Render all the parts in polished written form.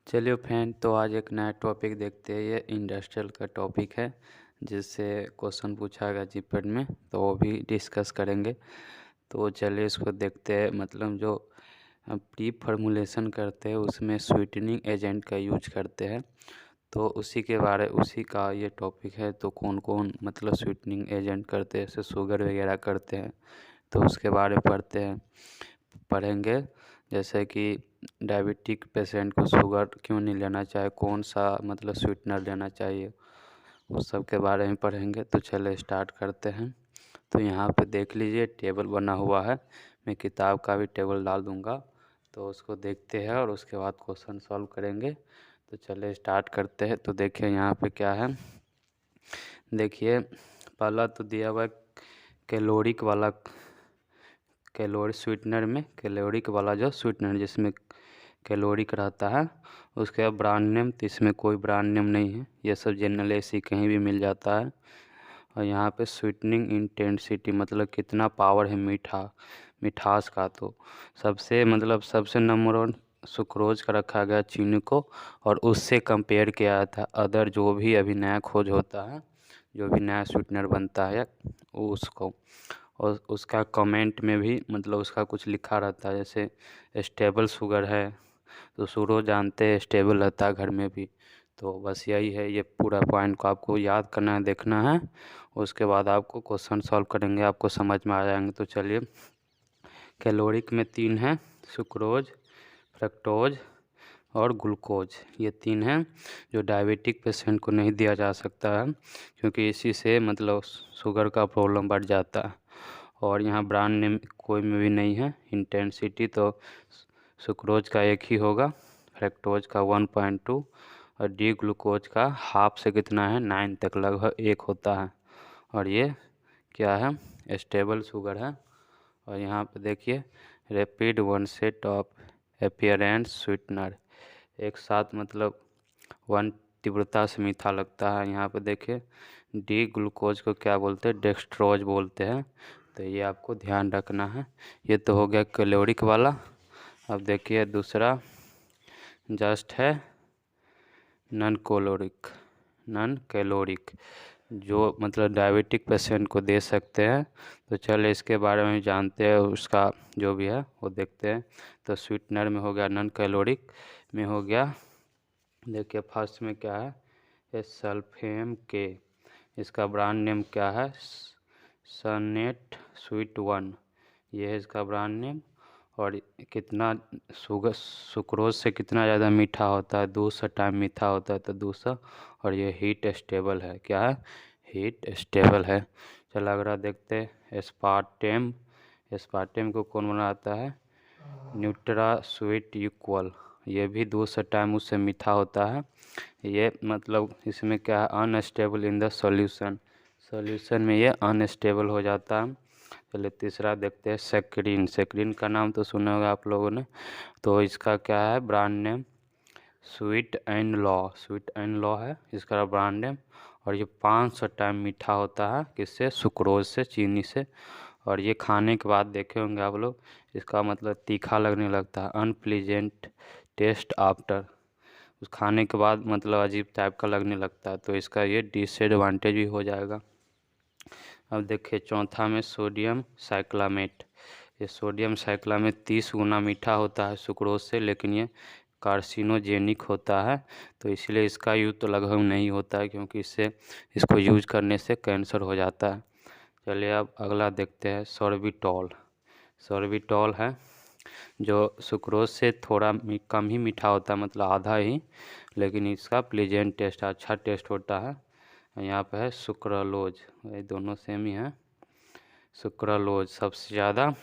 चलिए फ्रेंड, तो आज एक नया टॉपिक देखते हैं। ये इंडस्ट्रियल का टॉपिक है जिससे क्वेश्चन पूछा गया जीपीएड में, तो वो भी डिस्कस करेंगे। तो चलिए इसको देखते हैं। मतलब जो प्री फॉर्मुलेशन करते हैं उसमें स्वीटनिंग एजेंट का यूज करते हैं, तो उसी का ये टॉपिक है। तो कौन कौन मतलब स्वीटनिंग एजेंट करते हैं, जैसे शुगर वगैरह करते हैं, तो उसके बारे में पढ़ेंगे। जैसे कि डायबिटिक पेशेंट को शुगर क्यों नहीं लेना चाहिए, कौन सा मतलब स्वीटनर लेना चाहिए, उस सब के बारे में पढ़ेंगे। तो चलिए स्टार्ट करते हैं। तो यहाँ पे देख लीजिए टेबल बना हुआ है। मैं किताब का भी टेबल डाल दूँगा, तो उसको देखते हैं और उसके बाद क्वेश्चन सॉल्व करेंगे। तो चलिए स्टार्ट करते हैं। तो देखिए यहाँ पे क्या है, देखिए पहला तो दिया हुआ है कैलोरिक वाला, स्वीटनर में कैलोरिक वाला जो स्वीटनर जिसमें कैलोरिक रहता है, उसके बाद ब्रांड नेम, तो इसमें कोई ब्रांड नेम नहीं है, ये सब जनरल ऐसी कहीं भी मिल जाता है। और यहाँ पे स्वीटनिंग इंटेंसिटी मतलब कितना पावर है मिठास का, तो सबसे नंबर वन सुक्रोज का रखा गया चीनी को, और उससे कंपेयर किया था अदर जो भी अभी नया खोज होता है, जो भी नया स्वीटनर बनता है वो उसको। और उसका कमेंट में भी मतलब उसका कुछ लिखा रहता है, जैसे स्टेबल शुगर है, तो शुरू जानते हैं स्टेबल रहता है घर में भी। तो बस यही है, ये पूरा पॉइंट को आपको याद करना है, देखना है। उसके बाद आपको क्वेश्चन सॉल्व करेंगे, आपको समझ में आ जाएंगे। तो चलिए, कैलोरिक में तीन है, सुक्रोज, फ्रक्टोज और ग्लूकोज, ये तीन हैं जो डायबिटिक पेशेंट को नहीं दिया जा सकता है, क्योंकि इसी से मतलब शुगर का प्रॉब्लम बढ़ जाता है। और यहाँ ब्रांड नेम कोई में भी नहीं है। इंटेंसिटी तो सुक्रोज का एक ही होगा, फ्रक्टोज का 1.2, और डी ग्लूकोज का हाफ से कितना है 9 तक लगभग एक होता है। और ये क्या है, स्टेबल शुगर है। और यहाँ पे देखिए rapid one set of appearance sweetener, एक साथ मतलब वन तीव्रता से मीठा लगता है। यहाँ पे देखिए डी ग्लूकोज को क्या बोलते हैं, डेक्सट्रोज बोलते हैं। तो ये आपको ध्यान रखना है। ये तो हो गया कैलोरिक वाला। अब देखिए दूसरा जस्ट है नॉन कैलोरिक, जो मतलब डायबिटिक पेशेंट को दे सकते हैं। तो चलिए इसके बारे में जानते हैं, उसका जो भी है वो देखते हैं। तो स्वीटनर में हो गया नॉन कैलोरिक में हो गया, देखिए फर्स्ट में क्या है, ये सल्फेम के, इसका ब्रांड नेम क्या है, सनेट स्वीट वन, ये है इसका ब्रांड नेम। और कितना सुक्रोज से कितना ज़्यादा मीठा होता है, 200 टाइम मीठा होता है, तो 200। और ये हीट स्टेबल है, क्या है, हीट स्टेबल है। चलो अगला देखते हैं, एस्पार्टेम। एस्पार्टेम को कौन बनाता है, न्यूट्रा स्वीट इक्वल, ये भी 200 टाइम उससे मीठा होता है। ये मतलब इसमें क्या है, अनस्टेबल इन द सॉल्यूशन में ये अनस्टेबल हो जाता है। चलिए तीसरा देखते हैं, सेक्रीन का नाम तो सुना होगा आप लोगों ने। तो इसका क्या है brand name, sweet and law है इसका ब्रांड नेम। और ये 500 टाइम मीठा होता है, किससे, सुक्रोज से, चीनी से। और ये खाने के बाद देखे होंगे आप लोग, इसका मतलब तीखा लगने लगता है, अनप्लीजेंट टेस्ट आफ्टर, उस खाने के बाद मतलब अजीब टाइप का लगने लगता है, तो इसका ये डिसएडवांटेज भी हो जाएगा। अब देखिए चौथा में सोडियम साइक्लामेट, ये सोडियम साइक्लामेट 30 गुना मीठा होता है सुक्रोज से, लेकिन ये कार्सिनोजेनिक होता है, तो इसलिए इसका यूज़ तो लगभग नहीं होता है, क्योंकि इसको यूज करने से कैंसर हो जाता है। चलिए अब अगला देखते हैं, सॉर्बिटॉल। सॉर्बिटॉल है जो सुक्रोज से थोड़ा कम ही मीठा होता है, मतलब आधा ही, लेकिन इसका प्लीजेंट टेस्ट, अच्छा टेस्ट होता है। यहाँ पे है सुक्रालोज, ये दोनों सेम ही हैं। सुक्रालोज सबसे ज़्यादा,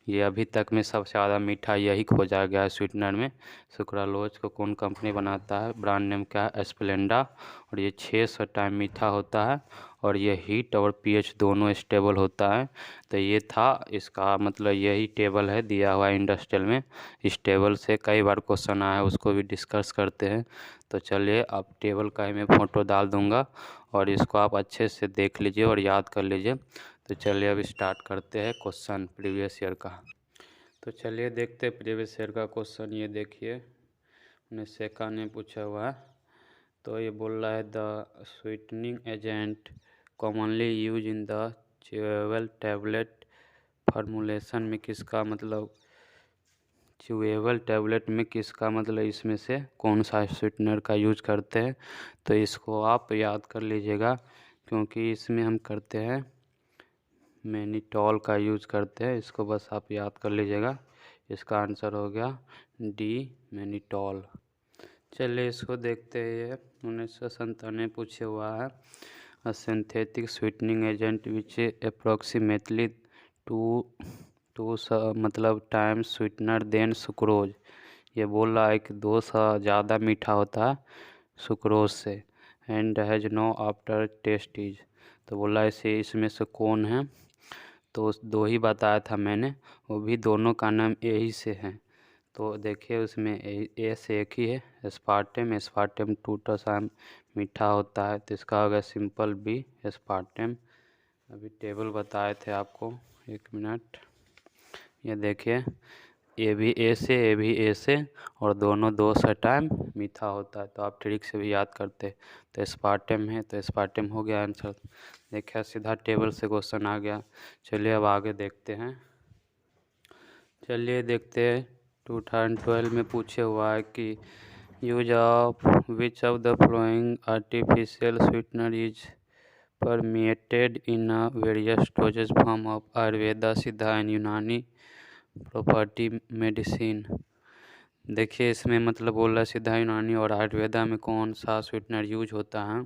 ये अभी तक में सबसे ज़्यादा मीठा यही खोजा गया है स्वीटनर में। सुक्रालोज को कौन कंपनी बनाता है, ब्रांड नेम क्या है, स्प्लेंडा। और ये 600 टाइम मीठा होता है, और ये हीट और पीएच दोनों स्टेबल होता है। तो ये था इसका मतलब, यही टेबल है दिया हुआ इंडस्ट्रियल में। इस टेबल से कई बार क्वेश्चन आया है, उसको भी डिस्कस करते हैं। तो चलिए आप टेबल का ही मैं फ़ोटो डाल दूँगा, और इसको आप अच्छे से देख लीजिए और याद कर लीजिए। तो चलिए अब स्टार्ट करते हैं क्वेश्चन प्रीवियस ईयर का। तो चलिए देखते हैं प्रीवियस ईयर का क्वेश्चन। ये देखिए सेका ने पूछा हुआ है। तो ये बोल रहा है the sweetening agent commonly use in the chewable tablet formulation में किसका मतलब, च्यूएबल टैबलेट में किसका मतलब इसमें से कौन सा स्वीटनर का यूज करते हैं। तो इसको आप याद कर लीजिएगा, क्योंकि इसमें हम करते हैं मैनिटॉल का यूज करते हैं। इसको बस आप याद कर लीजिएगा। इसका आंसर हो गया डी, मैनिटॉल। चलिए इसको देखते हैं। 1997 पूछे हुआ है अ synthetic sweetening agent which approximately two मतलब टाइम्स स्वीटनर देन सुक्रोज। ये बोल रहा है कि 2 सा ज़्यादा मीठा होता है सुक्रोज से, and has no aftertaste is. तो बोला इसे इसमें से कौन है। तो 2 ही बताया था मैंने, वो भी दोनों का नाम ए ही से है। तो देखिए उसमें ए से एक ही है, एस्पार्टेम। एस्पार्टेम 2% मीठा होता है, तो इसका होगा सिंपल बी, एस्पार्टेम। अभी टेबल बताए थे आपको, 1 मिनट। ये देखिए ए भी ए से और दोनों 2 टाइम मीठा होता है। तो आप ट्रिक से भी याद करते। तो एस्पार्टेम है, तो एस्पार्टेम हो गया आंसर। देखिए सीधा टेबल से क्वेश्चन आ गया। चलिए अब आगे देखते हैं। चलिए देखते हैं 2012 में पूछे हुआ है कि use of which of the flowing artificial sweetener is permeated in a various doses form of Ayurveda, सिद्धा एंड यूनानी प्रॉपर्टी मेडिसिन। देखिए इसमें मतलब बोल रहा है सिद्धा, यूनानी और आयुर्वेदा में कौन सा स्वीटनर यूज होता है।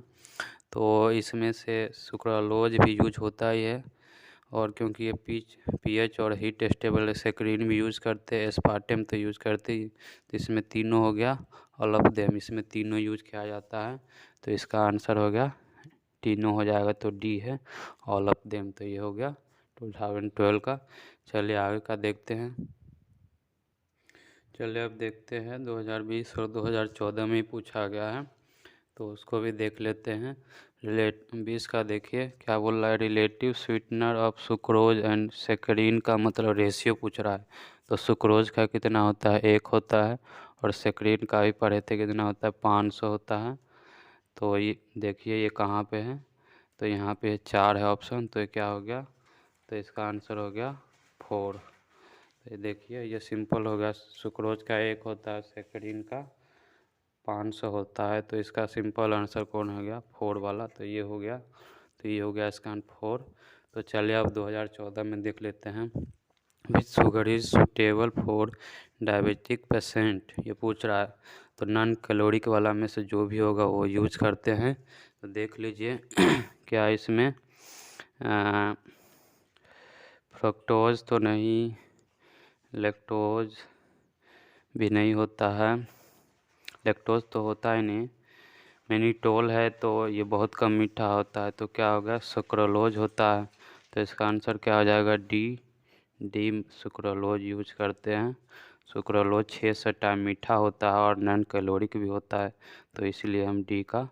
तो इसमें से सुक्रालोज भी यूज होता ही है, और क्योंकि ये पीएच और हीट स्टेबल सेक्रीन भी यूज़ करते हैं, एस्पार्टेम तो यूज़ करते ही। तो इसमें तीनों हो गया, ऑलफदेम इसमें तीनों यूज किया जाता है। तो इसका आंसर हो गया, तीनों हो जाएगा तो डी है, ऑलफदेम। तो ये हो गया 2012 का। चलिए आगे का देखते हैं। चलिए अब देखते हैं 2020 और 2014 में पूछा गया है, तो उसको भी देख लेते हैं। 20 का देखिए क्या बोल रहा है, relative sweetener of sucrose and saccharin का मतलब रेशियो पूछ रहा है। तो सुक्रोज का कितना होता है, 1 होता है, और सेक्रीन का भी पढ़े थे कितना होता है, 500 होता है। तो ये देखिए ये कहाँ पे है, तो यहाँ पे 4 है ऑप्शन। तो ये क्या हो गया, तो इसका आंसर हो गया 4। तो ये देखिए ये सिंपल हो गया, सुक्रोज का 1 होता है, सेक्रीन का 500 होता है। तो इसका सिंपल आंसर कौन हो गया, 4 वाला। तो ये हो गया, तो ये हो गया इसका 4। तो चलिए अब 2014 में देख लेते हैं। Which sugar is suitable for diabetic patient, ये पूछ रहा है। तो नॉन कैलोरिक वाला में से जो भी होगा वो यूज करते हैं। तो देख लीजिए क्या इसमें फ्रक्टोज तो नहीं, लैक्टोज भी नहीं होता है, लैक्टोज तो होता ही नहीं, मैनिटोल है तो ये बहुत कम मीठा होता है। तो क्या होगा, सुक्रोलोज होता है। तो इसका आंसर क्या हो जाएगा, डी, सुक्रोलोज यूज करते हैं। सुक्रोलोज 600 टाइम मीठा होता है और नॉन कैलोरिक भी होता है, तो इसलिए हम डी का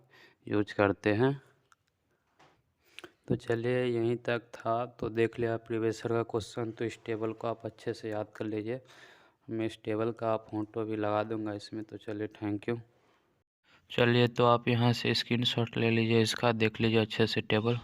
यूज करते हैं। तो चलिए यहीं तक था। तो देख लिया प्रीवियस ईयर का क्वेश्चन। तो इस टेबल को आप अच्छे से याद कर लीजिए। मैं इस टेबल का फ़ोटो भी लगा दूंगा इसमें। तो चलिए थैंक यू। चलिए तो आप यहाँ से स्क्रीनशॉट ले लीजिए इसका, देख लीजिए अच्छे से टेबल।